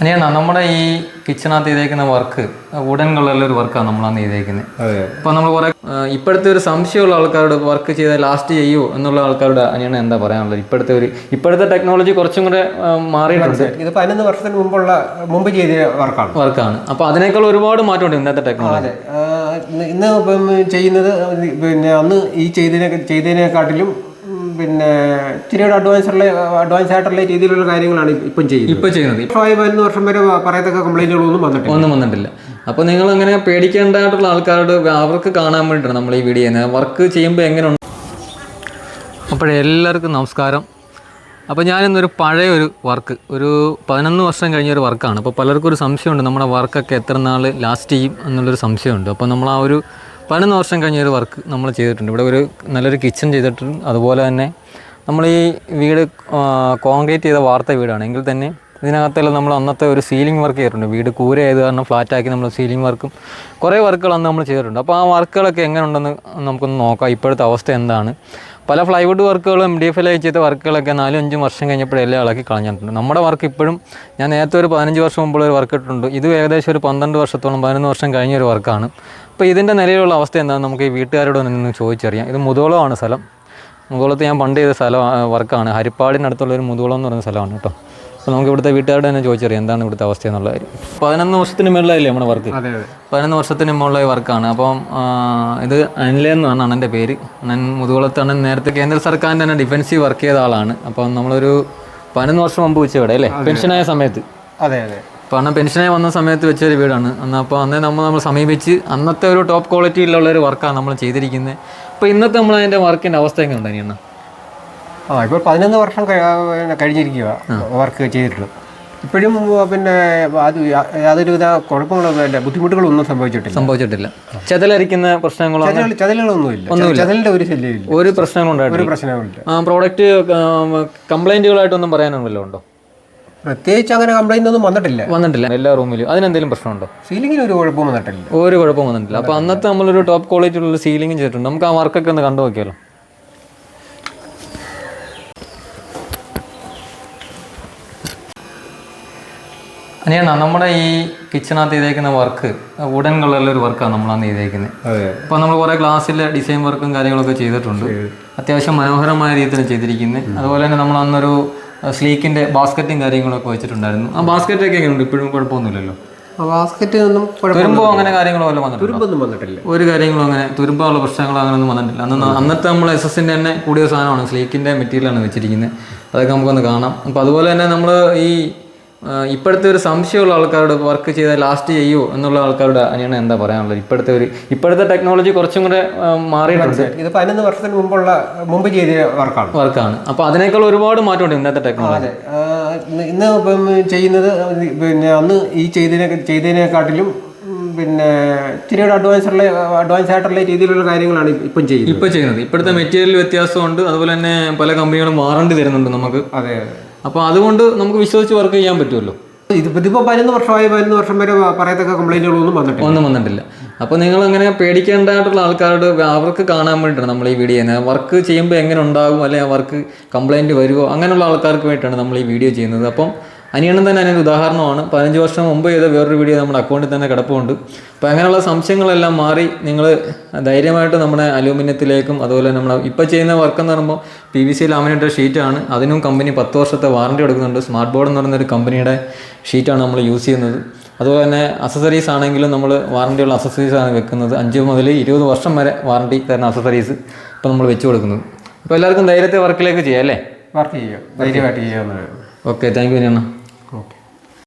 അനിയണ്ണ നമ്മുടെ ഈ കിച്ചണകത്ത് ചെയ്തേക്കുന്ന വർക്ക് വുഡൻ കളറിലൊരു വർക്കാണ് നമ്മളന്ന് ചെയ്തേക്കുന്നത്. അപ്പോൾ നമ്മൾ കുറേ ഇപ്പോഴത്തെ ഒരു സംശയമുള്ള ആൾക്കാരോട് വർക്ക് ചെയ്താൽ ലാസ്റ്റ് ചെയ്യുമോ എന്നുള്ള ആൾക്കാരോട് അനിയണ്ണ എന്താ പറയാനുള്ളത്? ഇപ്പോഴത്തെ ടെക്നോളജി കുറച്ചും കൂടെ മാറിയിട്ടുണ്ട്. ഇത് 11 വർഷത്തിന് മുമ്പ് ചെയ്ത വർക്കാണ്. അപ്പോൾ അതിനേക്കാൾ ഒരുപാട് മാറ്റമുണ്ട് ഇന്നത്തെ ടെക്നോളജി. ഇന്ന് ഇപ്പം ചെയ്യുന്നത് പിന്നെ അന്ന് ഈ ചെയ്തതിനെക്കാട്ടിലും പിന്നെ ഇച്ചിരിയുടെ അഡ്വാൻസ് ആയിട്ടുള്ള രീതിയിലുള്ള കാര്യങ്ങളാണ് ഇപ്പം ചെയ്യുന്നത്. 11 വർഷം വരെ പറയത്തക്ക കംപ്ലൈന്റുകളൊന്നും വന്നിട്ടില്ല. അപ്പോൾ നിങ്ങൾ അങ്ങനെ പേടിക്കേണ്ടതായിട്ടുള്ള ആൾക്കാരോട് അവർക്ക് കാണാൻ വേണ്ടിയിട്ടാണ് നമ്മൾ ഈ വീഡിയോ ചെയ്യുന്നത്. വർക്ക് ചെയ്യുമ്പോൾ എങ്ങനെയുണ്ട്? അപ്പോഴെല്ലാവർക്കും നമസ്കാരം. അപ്പോൾ ഞാനിന്നൊരു പഴയൊരു വർക്ക്, ഒരു 11 വർഷം കഴിഞ്ഞൊരു വർക്കാണ്. അപ്പോൾ പലർക്കും ഒരു സംശയമുണ്ട്, നമ്മുടെ വർക്കൊക്കെ എത്ര നാൾ ലാസ്റ്റ് ചെയ്യും എന്നുള്ളൊരു സംശയമുണ്ട്. അപ്പോൾ നമ്മൾ ആ ഒരു 11 വർഷം കഴിഞ്ഞൊരു വർക്ക് നമ്മൾ ചെയ്തിട്ടുണ്ട്. ഇവിടെ ഒരു നല്ലൊരു കിച്ചൺ ചെയ്തിട്ടുണ്ട്. അതുപോലെ തന്നെ നമ്മൾ ഈ വീട് കോൺക്രീറ്റ് ചെയ്ത വാർത്ത വീടാണ് എങ്കിൽ തന്നെ ഇതിനകത്തെല്ലാം നമ്മൾ അന്നത്തെ ഒരു സീലിംഗ് വർക്ക് ചെയ്തിട്ടുണ്ട്. വീട് കൂര ആയത് കാരണം ഫ്ലാറ്റാക്കി നമ്മൾ സീലിംഗ് വർക്കും കുറേ വർക്കുകൾ അന്ന് നമ്മൾ ചെയ്തിട്ടുണ്ട്. അപ്പോൾ ആ വർക്കുകളൊക്കെ എങ്ങനെ ഉണ്ടെന്ന് നമുക്കൊന്ന് നോക്കാം. ഇപ്പോഴത്തെ അവസ്ഥ എന്താണ്? പല ഫ്ലൈവുഡ് വർക്കുകളും MDF ചെയ്ത വർക്കുകളൊക്കെ 4-5 വർഷം കഴിഞ്ഞപ്പോഴെല്ലാം ഇളക്കി കളഞ്ഞിട്ടുണ്ട്. നമ്മുടെ വർക്ക് ഇപ്പോഴും ഞാൻ നേരത്തെ ഒരു 15 വർഷം മുമ്പുള്ള ഒരു വർക്ക് ഇട്ടിട്ടുണ്ട്. ഇത് ഏകദേശം ഒരു 12 വർഷത്തോളം 11 വർഷം കഴിഞ്ഞൊരു വർക്കാണ്. അപ്പോൾ ഇതിൻ്റെ നിലയിലുള്ള അവസ്ഥ എന്താണെന്ന് നമുക്ക് ഈ വീട്ടുകാരോട് നിന്ന് ചോദിച്ചറിയാം. ഇത് മുതോളമാണ് സ്ഥലം. മുതോളത്ത് ഞാൻ പണ്ട് ചെയ്ത വർക്കാണ്. ഹരിപ്പാടിനടുത്തുള്ളൊരു മുതോളം എന്ന് പറയുന്ന സ്ഥലമാണ് കേട്ടോ. അപ്പോൾ നമുക്ക് ഇവിടുത്തെ വീട്ടുകാരോട് തന്നെ ചോദിച്ചറിയാം എന്താണ് ഇവിടുത്തെ അവസ്ഥ എന്നുള്ള കാര്യം. 11 വർഷത്തിന് മുകളിലായില്ലേ നമ്മുടെ വർക്ക്? 11 വർഷത്തിന് മുകളിലായ വർക്കാണ്. അപ്പം ഇത് അനിലെന്ന് പറഞ്ഞ അണ്ണൻ്റെ പേര്. അണ്ണൻ മുതുകുളത്ത് അണ്ണൻ നേരത്തെ കേന്ദ്ര സർക്കാരിൻ്റെ തന്നെ ഡിഫൻസീവ് വർക്ക് ചെയ്ത ആളാണ്. അപ്പം നമ്മളൊരു 11 വർഷം മുമ്പ് വെച്ച ഇവിടെ അല്ലേ, പെൻഷനായ സമയത്ത്. അതെ. അപ്പോൾ അണ്ണൻ പെൻഷനായി വന്ന സമയത്ത് വെച്ചൊരു വീടാണ്. അപ്പോൾ അന്നേ നമ്മൾ സമീപിച്ച് അന്നത്തെ ഒരു ടോപ്പ് ക്വാളിറ്റിയിലുള്ളൊരു വർക്കാണ് നമ്മൾ ചെയ്തിരിക്കുന്നത്. അപ്പോൾ ഇന്നത്തെ നമ്മൾ അതിൻ്റെ വർക്കിൻ്റെ അവസ്ഥ എങ്ങനെ ഉണ്ട് അനിയണ്ണ? ഇപ്പോൾ 11 വർഷം കഴിഞ്ഞിരിക്കുക വർക്ക് ചെയ്തിട്ടുള്ളത്. ഇപ്പോഴും പിന്നെ യാതൊരുവിധ കുഴപ്പങ്ങളൊന്നുമില്ല, ബുദ്ധിമുട്ടുകളൊന്നും സംഭവിച്ചിട്ടില്ല. ചെതലരിക്കുന്ന പ്രശ്നങ്ങളൊന്നുമില്ല. ചെതലിന്റെ ഒരു ശല്യമില്ല, ഒരു പ്രശ്നങ്ങളുണ്ടായിട്ടില്ല. പ്രോഡക്റ്റ് കംപ്ലൈന്റുകളായിട്ടൊന്നും പറയാനൊന്നുമല്ലോ ഉണ്ടോ? പ്രത്യേകിച്ച് അങ്ങനെ കംപ്ലൈന്റ് ഒന്നും വന്നിട്ടില്ല എല്ലാ റൂമിലും. അതിനെന്തെങ്കിലും പ്രശ്നമുണ്ടോ? സീലിംഗിന് ഒരു കുഴപ്പവും വന്നിട്ടില്ല. അപ്പോൾ അന്നത്തെ നമ്മളൊരു ടോപ്പ് ക്വാളിറ്റി ഉള്ള സീലിംഗ് ചെയ്തിട്ടുണ്ട്. നമുക്ക് ആ വർക്കൊക്കെ ഒന്ന് കണ്ടു നോക്കിയാലോ. അനിയണ്ണ, നമ്മുടെ ഈ കിച്ചണകത്ത് ചെയ്തേക്കുന്ന വർക്ക് വുഡൻ കളറിലൊരു വർക്കാണ് നമ്മളന്ന് ചെയ്തേക്കുന്നത്. അപ്പോൾ നമ്മൾ കുറേ ഗ്ലാസ്സിൽ ഡിസൈൻ വർക്കും കാര്യങ്ങളൊക്കെ ചെയ്തിട്ടുണ്ട്. അത്യാവശ്യം മനോഹരമായ രീതിയിൽ ചെയ്തിരിക്കുന്നത്. അതുപോലെ തന്നെ നമ്മൾ അന്നൊരു സ്ലീക്കിൻ്റെ ബാസ്ക്കറ്റും കാര്യങ്ങളൊക്കെ വെച്ചിട്ടുണ്ടായിരുന്നു. ആ ബാസ്ക്കറ്റൊക്കെ എങ്ങനെയുണ്ട്? ഇപ്പോഴും കുഴപ്പമൊന്നുമില്ലല്ലോ. തുരുമ്പോ അങ്ങനെ കാര്യങ്ങളോ വല്ലതും വന്നിട്ടില്ല. ഒരു കാര്യങ്ങളും അങ്ങനെ തുരുമ്പുള്ള പ്രശ്നങ്ങളോ അങ്ങനെയൊന്നും വന്നിട്ടില്ല. അന്നത്തെ നമ്മൾ SS-ന്റെ തന്നെ കൂടിയ സാധനമാണ്, സ്ലീക്കിൻ്റെ മെറ്റീരിയലാണ് വെച്ചിരിക്കുന്നത്. അതൊക്കെ നമുക്കൊന്ന് കാണാം. അപ്പോൾ അതുപോലെ തന്നെ നമ്മൾ ഈ ഇപ്പോഴത്തെ ഒരു സംശയമുള്ള ആൾക്കാരോട് വർക്ക് ചെയ്താൽ ലാസ്റ്റ് ചെയ്യുമോ എന്നുള്ള ആൾക്കാരോട് അനിയണ്ണ എന്താ പറയാനുള്ളത്? ഇപ്പോഴത്തെ ടെക്നോളജി കുറച്ചും കൂടെ മാറിയിട്ടുണ്ട്. ഇത് 11 വർഷത്തിന് മുമ്പ് ചെയ്ത വർക്കാണ്. അപ്പോൾ അതിനേക്കാൾ ഒരുപാട് മാറ്റമുണ്ട് ഇന്നത്തെ ടെക്നോളജി. ഇന്ന് ഇപ്പം ചെയ്യുന്നത് പിന്നെ അന്ന് ഈ ചെയ്തതിനെക്കാട്ടിലും പിന്നെ ഇച്ചിരിയുടെ അഡ്വാൻസ് ആയിട്ടുള്ള രീതിയിലുള്ള കാര്യങ്ങളാണ് ഇപ്പം ചെയ്യുന്നത്. ഇപ്പോഴത്തെ മെറ്റീരിയൽ വ്യത്യാസമുണ്ട്. അതുപോലെ തന്നെ പല കമ്പനികളും വാറണ്ടി തരുന്നുണ്ട് നമുക്ക്. അതെ. അപ്പോൾ അതുകൊണ്ട് നമുക്ക് വിശ്വസിച്ച് വർക്ക് ചെയ്യാൻ പറ്റുമല്ലോ. ഇതിപ്പോൾ 11 വർഷം വരെ പറയത്തക്ക കംപ്ലൈന്റുകളൊന്നും വന്നിട്ടില്ല. അപ്പോൾ നിങ്ങൾ അങ്ങനെ പേടിക്കേണ്ടതായിട്ടുള്ള ആൾക്കാരോട് അവർക്ക് കാണാൻ വേണ്ടിയിട്ടാണ് നമ്മൾ ഈ വീഡിയോ ചെയ്യുന്നത്. വർക്ക് ചെയ്യുമ്പോൾ എങ്ങനെ ഉണ്ടാകും, അല്ലെങ്കിൽ വർക്ക് കംപ്ലൈൻറ്റ് വരുമോ, അങ്ങനെയുള്ള ആൾക്കാർക്ക് വേണ്ടിയിട്ടാണ് നമ്മൾ ഈ വീഡിയോ ചെയ്യുന്നത്. അപ്പം അനിയണ്ണൻ തന്നെ അതിനൊരു ഉദാഹരണമാണ്. 15 വർഷം മുമ്പ് ചെയ്ത വേറൊരു വീഡിയോ നമ്മുടെ അക്കൗണ്ടിൽ തന്നെ കിടപ്പുണ്ട്. അപ്പോൾ അങ്ങനെയുള്ള സംശയങ്ങളെല്ലാം മാറി നിങ്ങൾ ധൈര്യമായിട്ട് നമ്മുടെ അലൂമിനിയത്തിലേക്കും അതുപോലെ നമ്മൾ ഇപ്പോൾ ചെയ്യുന്ന വർക്ക് എന്ന് പറയുമ്പോൾ PVC ലാമിനേറ്റഡ് ഷീറ്റാണ്. അതിനും കമ്പനി 10 വർഷത്തെ വാറണ്ടി കൊടുക്കുന്നുണ്ട്. സ്മാർട്ട് ബോർഡ് എന്ന് പറയുന്നൊരു കമ്പനിയുടെ ഷീറ്റാണ് നമ്മൾ യൂസ് ചെയ്യുന്നത്. അതുപോലെ തന്നെ അക്സസറീസ് ആണെങ്കിലും നമ്മൾ വാറണ്ടിയുള്ള അക്സസറീസാണ് വെക്കുന്നത്. 5 മുതൽ 20 വർഷം വരെ വാറണ്ടി തരുന്ന അക്സസറീസ് ഇപ്പോൾ നമ്മൾ വെച്ച് കൊടുക്കുന്നത്. അപ്പോൾ എല്ലാവർക്കും ധൈര്യത്തെ വർക്കിലേക്ക് ചെയ്യാം അല്ലേ? വർക്ക് ചെയ്യാം, ധൈര്യമായിട്ട് ചെയ്യാവുന്നതാണ്. Okay, thank you അനിയണ്ണ.